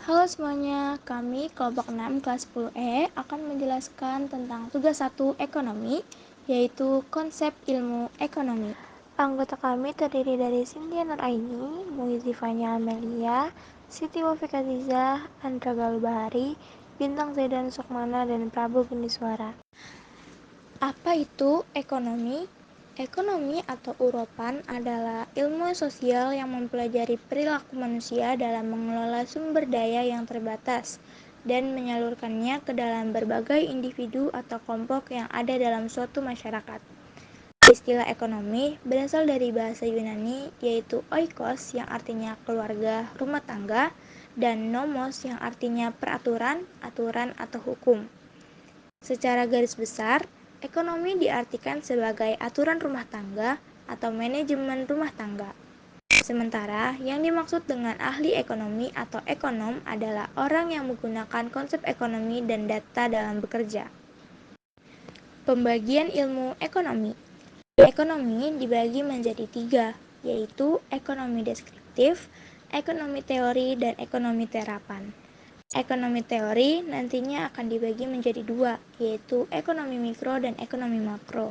Halo semuanya, kami kelompok 6 kelas 10E akan menjelaskan tentang tugas 1 ekonomi, yaitu konsep ilmu ekonomi. Anggota kami terdiri dari Cynthia Nuraini, Muizifanya Amelia, Siti Wafikaziza, Andra Galbahari, Bintang Zaidan Sukmana, dan Prabu Gendiswara. Apa itu ekonomi? Ekonomi atau uropan adalah ilmu sosial yang mempelajari perilaku manusia dalam mengelola sumber daya yang terbatas dan menyalurkannya ke dalam berbagai individu atau kelompok yang ada dalam suatu masyarakat. Istilah ekonomi berasal dari bahasa Yunani yaitu oikos yang artinya keluarga, rumah tangga, dan nomos yang artinya peraturan, aturan atau hukum. Secara garis besar, ekonomi diartikan sebagai aturan rumah tangga atau manajemen rumah tangga. Sementara, yang dimaksud dengan ahli ekonomi atau ekonom adalah orang yang menggunakan konsep ekonomi dan data dalam bekerja. Pembagian ilmu ekonomi. Ekonomi dibagi menjadi 3, yaitu ekonomi deskriptif, ekonomi teori, dan ekonomi terapan. Ekonomi teori nantinya akan dibagi menjadi 2, yaitu ekonomi mikro dan ekonomi makro.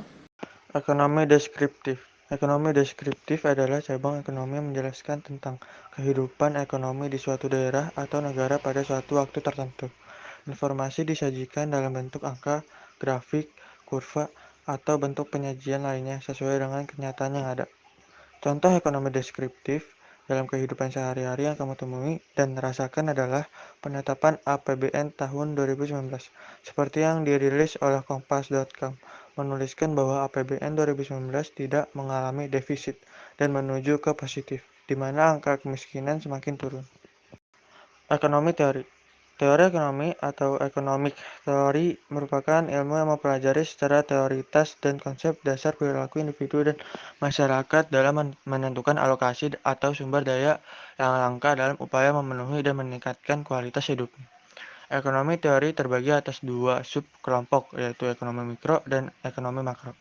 Ekonomi deskriptif. Ekonomi deskriptif adalah cabang ekonomi yang menjelaskan tentang kehidupan ekonomi di suatu daerah atau negara pada suatu waktu tertentu. Informasi disajikan dalam bentuk angka, grafik, kurva, atau bentuk penyajian lainnya sesuai dengan kenyataan yang ada. Contoh ekonomi deskriptif dalam kehidupan sehari-hari yang kamu temui dan rasakan adalah penetapan APBN tahun 2019. Seperti yang dirilis oleh Kompas.com, menuliskan bahwa APBN 2019 tidak mengalami defisit dan menuju ke positif, di mana angka kemiskinan semakin turun. Ekonomi teori. Teori ekonomi atau economic theory merupakan ilmu yang mempelajari secara teoritas dan konsep dasar perilaku individu dan masyarakat dalam menentukan alokasi atau sumber daya yang langka dalam upaya memenuhi dan meningkatkan kualitas hidup. Ekonomi teori terbagi atas 2 sub kelompok, yaitu ekonomi mikro dan ekonomi makro.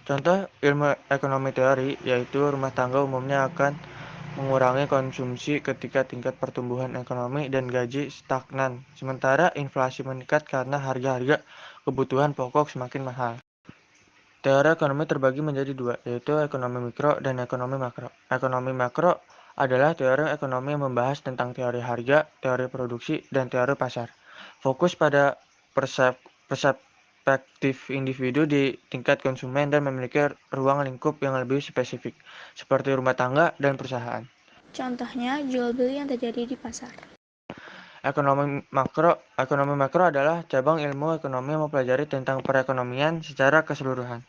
Contoh ilmu ekonomi teori yaitu rumah tangga umumnya akan mengurangi konsumsi ketika tingkat pertumbuhan ekonomi dan gaji stagnan, sementara inflasi meningkat karena harga-harga kebutuhan pokok semakin mahal. Teori ekonomi terbagi menjadi 2, yaitu ekonomi mikro dan ekonomi makro. Ekonomi makro adalah teori ekonomi yang membahas tentang teori harga, teori produksi, dan teori pasar. Fokus pada perspektif individu di tingkat konsumen dan memiliki ruang lingkup yang lebih spesifik, seperti rumah tangga dan perusahaan. Contohnya, jual beli yang terjadi di pasar. Ekonomi makro adalah cabang ilmu ekonomi yang mempelajari tentang perekonomian secara keseluruhan,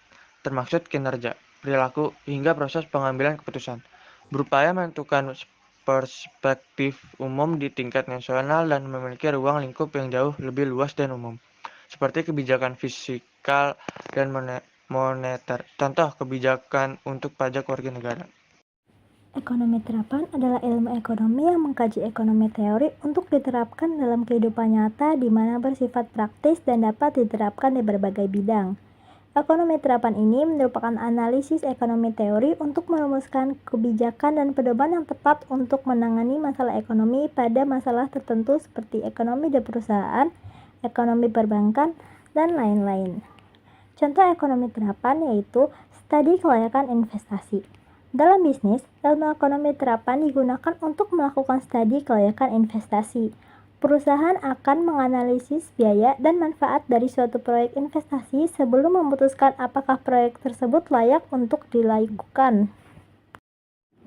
termasuk kinerja, perilaku, hingga proses pengambilan keputusan. Berupaya menentukan perspektif umum di tingkat nasional dan memiliki ruang lingkup yang jauh lebih luas dan umum, seperti kebijakan fiskal dan moneter. Contoh kebijakan untuk pajak warga negara. Ekonomi terapan adalah ilmu ekonomi yang mengkaji ekonomi teori untuk diterapkan dalam kehidupan nyata di mana bersifat praktis dan dapat diterapkan di berbagai bidang. Ekonomi terapan ini merupakan analisis ekonomi teori untuk merumuskan kebijakan dan pedoman yang tepat untuk menangani masalah ekonomi pada masalah tertentu seperti ekonomi dan perusahaan, ekonomi perbankan, dan lain-lain. Contoh ekonomi terapan yaitu studi kelayakan investasi. Dalam bisnis, ilmu ekonomi terapan digunakan untuk melakukan studi kelayakan investasi. Perusahaan akan menganalisis biaya dan manfaat dari suatu proyek investasi sebelum memutuskan apakah proyek tersebut layak untuk dilakukan.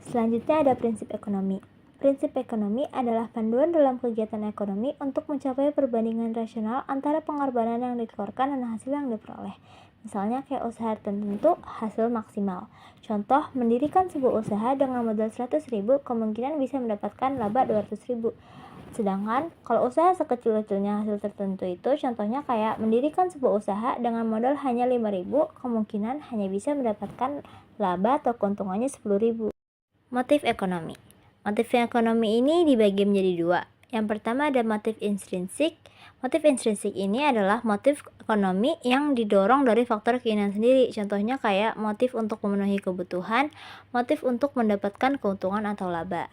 Selanjutnya ada prinsip ekonomi. Prinsip ekonomi adalah panduan dalam kegiatan ekonomi untuk mencapai perbandingan rasional antara pengorbanan yang dikeluarkan dan hasil yang diperoleh. Misalnya kayak usaha tertentu, hasil maksimal. Contoh, mendirikan sebuah usaha dengan modal 100.000 kemungkinan bisa mendapatkan laba 200.000. Sedangkan kalau usaha sekecil-kecilnya hasil tertentu itu contohnya kayak mendirikan sebuah usaha dengan modal hanya 5.000 kemungkinan hanya bisa mendapatkan laba atau keuntungannya 10.000. Motif ekonomi. Motif ekonomi ini dibagi menjadi 2. Yang pertama ada motif intrinsik. Motif intrinsik ini adalah motif ekonomi yang didorong dari faktor keinginan sendiri. Contohnya kayak motif untuk memenuhi kebutuhan, motif untuk mendapatkan keuntungan atau laba.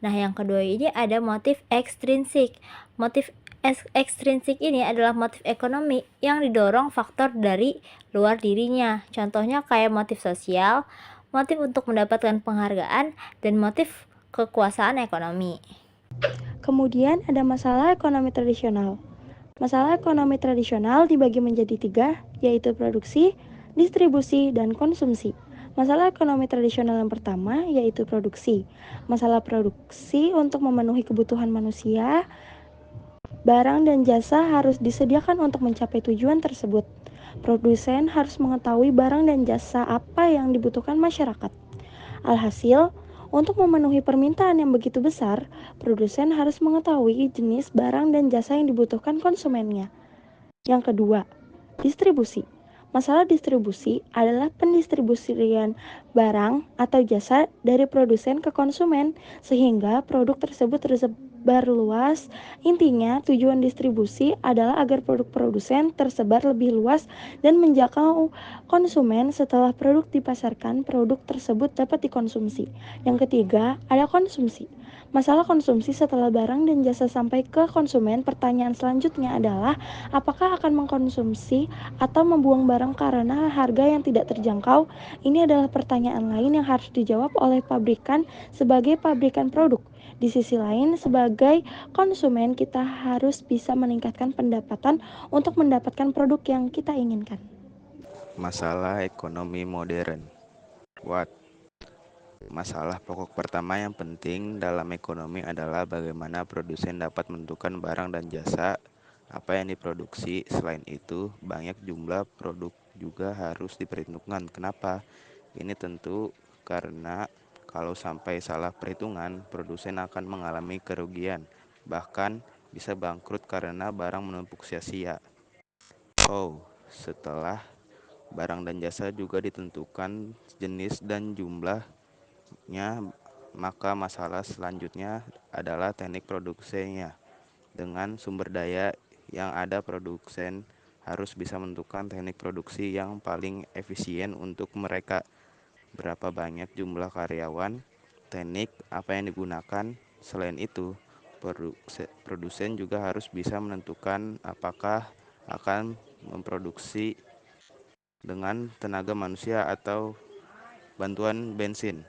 Nah, yang kedua ini ada motif ekstrinsik. Motif ekstrinsik ini adalah motif ekonomi yang didorong faktor dari luar dirinya. Contohnya kayak motif sosial, motif untuk mendapatkan penghargaan, dan motif kekuasaan ekonomi. Kemudian ada masalah ekonomi tradisional. Masalah ekonomi tradisional dibagi menjadi 3, yaitu produksi, distribusi, dan konsumsi. Masalah ekonomi tradisional yang pertama yaitu produksi. Masalah produksi untuk memenuhi kebutuhan manusia, barang dan jasa harus disediakan untuk mencapai tujuan tersebut. Produsen harus mengetahui barang dan jasa apa yang dibutuhkan masyarakat. Alhasil, untuk memenuhi permintaan yang begitu besar, produsen harus mengetahui jenis barang dan jasa yang dibutuhkan konsumennya. Yang kedua, distribusi. Masalah distribusi adalah pendistribusian barang atau jasa dari produsen ke konsumen sehingga produk tersebut tersebar luas. Intinya, tujuan distribusi adalah agar produk produsen tersebar lebih luas dan menjangkau konsumen. Setelah produk dipasarkan, produk tersebut dapat dikonsumsi. Yang ketiga, ada konsumsi. Masalah konsumsi setelah barang dan jasa sampai ke konsumen, pertanyaan selanjutnya adalah apakah akan mengkonsumsi atau membuang barang karena harga yang tidak terjangkau? Ini adalah pertanyaan lain yang harus dijawab oleh pabrikan sebagai pabrikan produk. Di sisi lain, sebagai konsumen kita harus bisa meningkatkan pendapatan untuk mendapatkan produk yang kita inginkan. Masalah ekonomi modern. What? Masalah pokok pertama yang penting dalam ekonomi adalah bagaimana produsen dapat menentukan barang dan jasa apa yang diproduksi. Selain itu, banyak jumlah produk juga harus diperhitungkan. Kenapa? Ini tentu karena kalau sampai salah perhitungan, produsen akan mengalami kerugian, bahkan bisa bangkrut karena barang menumpuk sia-sia. Oh, setelah barang dan jasa juga ditentukan jenis dan jumlahnya, maka masalah selanjutnya adalah teknik produksinya. Dengan sumber daya yang ada, produsen harus bisa menentukan teknik produksi yang paling efisien untuk mereka. Berapa banyak jumlah karyawan, teknik apa yang digunakan. Selain itu, produsen juga harus bisa menentukan apakah akan memproduksi dengan tenaga manusia atau bantuan bensin.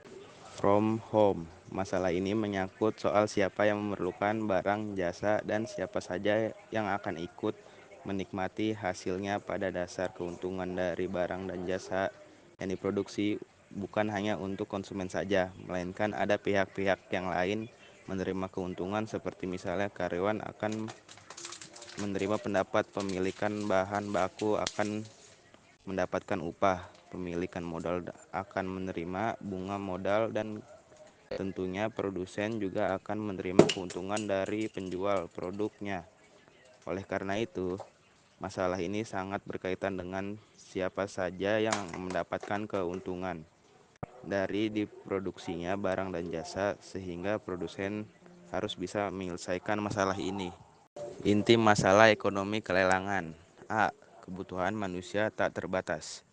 From home. Masalah ini menyangkut soal siapa yang memerlukan barang, jasa, dan siapa saja yang akan ikut menikmati hasilnya. Pada dasar keuntungan dari barang dan jasa yang diproduksi bukan hanya untuk konsumen saja, melainkan ada pihak-pihak yang lain menerima keuntungan, seperti misalnya karyawan akan menerima pendapat, pemilikan bahan baku akan mendapatkan upah, pemilikan modal akan menerima bunga modal, dan tentunya produsen juga akan menerima keuntungan dari penjual produknya. Oleh karena itu, masalah ini sangat berkaitan dengan siapa saja yang mendapatkan keuntungan dari diproduksinya barang dan jasa, sehingga produsen harus bisa menyelesaikan masalah ini. Inti masalah ekonomi kelelangan. A. Kebutuhan manusia tak terbatas.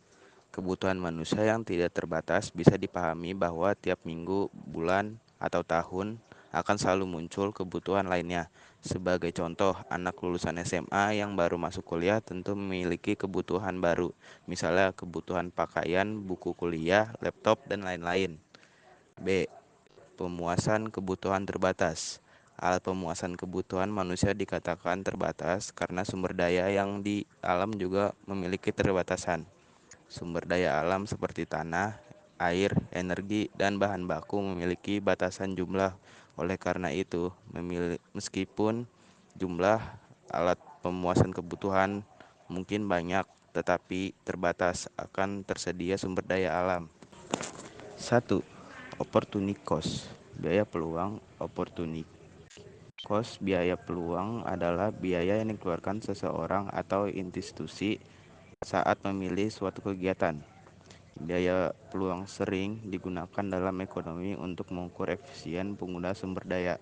Kebutuhan manusia yang tidak terbatas bisa dipahami bahwa tiap minggu, bulan, atau tahun akan selalu muncul kebutuhan lainnya. Sebagai contoh, anak lulusan SMA yang baru masuk kuliah tentu memiliki kebutuhan baru, misalnya kebutuhan pakaian, buku kuliah, laptop, dan lain-lain. B. Pemuasan kebutuhan terbatas. Alat pemuasan kebutuhan manusia dikatakan terbatas karena sumber daya yang di alam juga memiliki keterbatasan. Sumber daya alam seperti tanah, air, energi, dan bahan baku memiliki batasan jumlah. Oleh karena itu, meskipun jumlah alat pemuasan kebutuhan mungkin banyak, tetapi terbatas akan tersedia sumber daya alam. 1. Opportunity cost. Biaya peluang. Opportunity cost. Biaya peluang adalah biaya yang dikeluarkan seseorang atau institusi saat memilih suatu kegiatan. Biaya peluang sering digunakan dalam ekonomi untuk mengukur efisien pengguna sumber daya.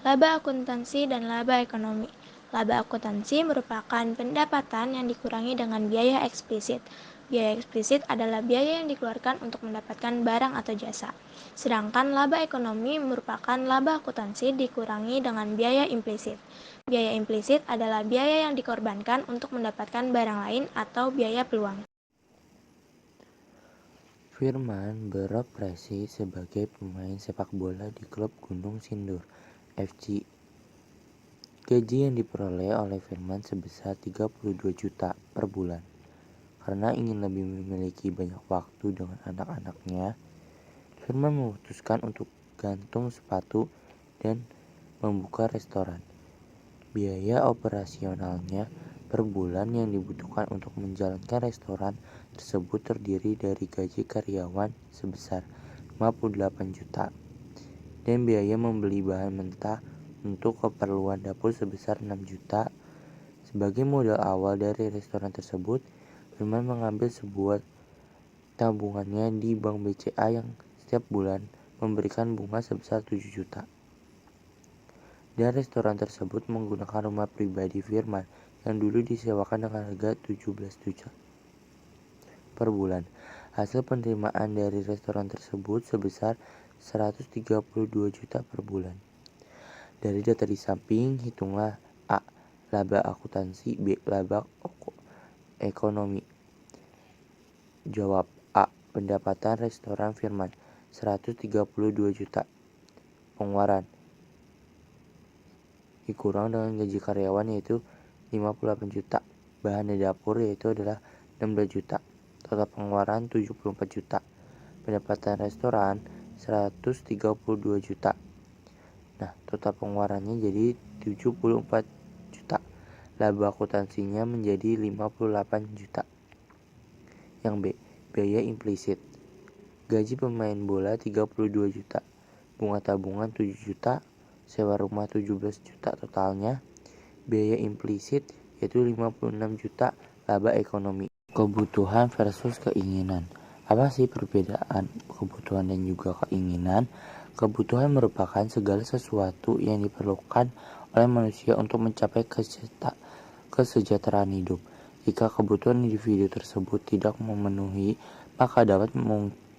Laba akuntansi dan laba ekonomi. Laba akuntansi merupakan pendapatan yang dikurangi dengan biaya eksplisit. Biaya eksplisit adalah biaya yang dikeluarkan untuk mendapatkan barang atau jasa. Sedangkan laba ekonomi merupakan laba akuntansi dikurangi dengan biaya implisit. Biaya implisit adalah biaya yang dikorbankan untuk mendapatkan barang lain atau biaya peluang. Firman beroperasi sebagai pemain sepak bola di klub Gunung Sindur FC. Gaji yang diperoleh oleh Firman sebesar 32 juta per bulan. Karena ingin lebih memiliki banyak waktu dengan anak-anaknya, Firman memutuskan untuk gantung sepatu dan membuka restoran. Biaya operasionalnya per bulan yang dibutuhkan untuk menjalankan restoran tersebut terdiri dari gaji karyawan sebesar 58 juta dan biaya membeli bahan mentah untuk keperluan dapur sebesar 6 juta. Sebagai modal awal dari restoran tersebut, Firman mengambil sebuah tabungannya di Bank BCA yang setiap bulan memberikan bunga sebesar 7 juta. Dan restoran tersebut menggunakan rumah pribadi Firman yang dulu disewakan dengan harga 17 juta per bulan. Hasil penerimaan dari restoran tersebut sebesar 132 juta per bulan. Dari data di samping, hitunglah A. Laba akuntansi, B. Laba ekonomi. Jawab A. Pendapatan restoran Firman 132 juta. Pengeluaran dikurang dengan gaji karyawan yaitu 58 juta. Bahan di dapur yaitu adalah 16 juta. Total pengeluaran 74 juta. Pendapatan restoran 132 juta. Nah, total pengeluarannya jadi 74 juta. Laba akuntansinya menjadi 58 juta. Yang B. Biaya implisit. Gaji pemain bola 32 juta. Bunga tabungan 7 juta. Sewa rumah 17 juta totalnya. Biaya implisit yaitu 56 juta. Laba ekonomi. Kebutuhan versus keinginan. Apa sih perbedaan kebutuhan dan juga keinginan? Kebutuhan merupakan segala sesuatu yang diperlukan oleh manusia untuk mencapai kesejahteraan hidup. Jika kebutuhan individu tersebut tidak memenuhi, maka dapat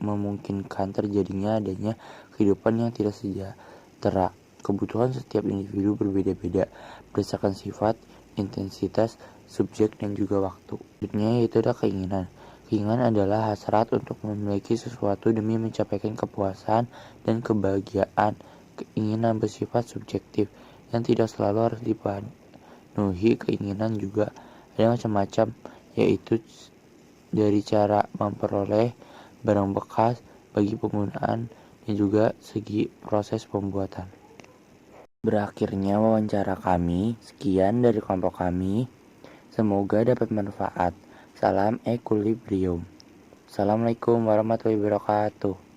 memungkinkan terjadinya adanya kehidupan yang tidak sejahtera. Kebutuhan setiap individu berbeda-beda berdasarkan sifat, intensitas, subjek, dan juga waktu. Selanjutnya yaitu ada keinginan. Keinginan adalah hasrat untuk memiliki sesuatu demi mencapai kepuasan dan kebahagiaan. Keinginan bersifat subjektif yang tidak selalu harus dipenuhi. Keinginan juga ada macam-macam, yaitu dari cara memperoleh barang bekas bagi penggunaan dan juga segi proses pembuatan. Berakhirnya wawancara kami, sekian dari kelompok kami. Semoga dapat manfaat. Salam Equilibrium. Assalamualaikum warahmatullahi wabarakatuh.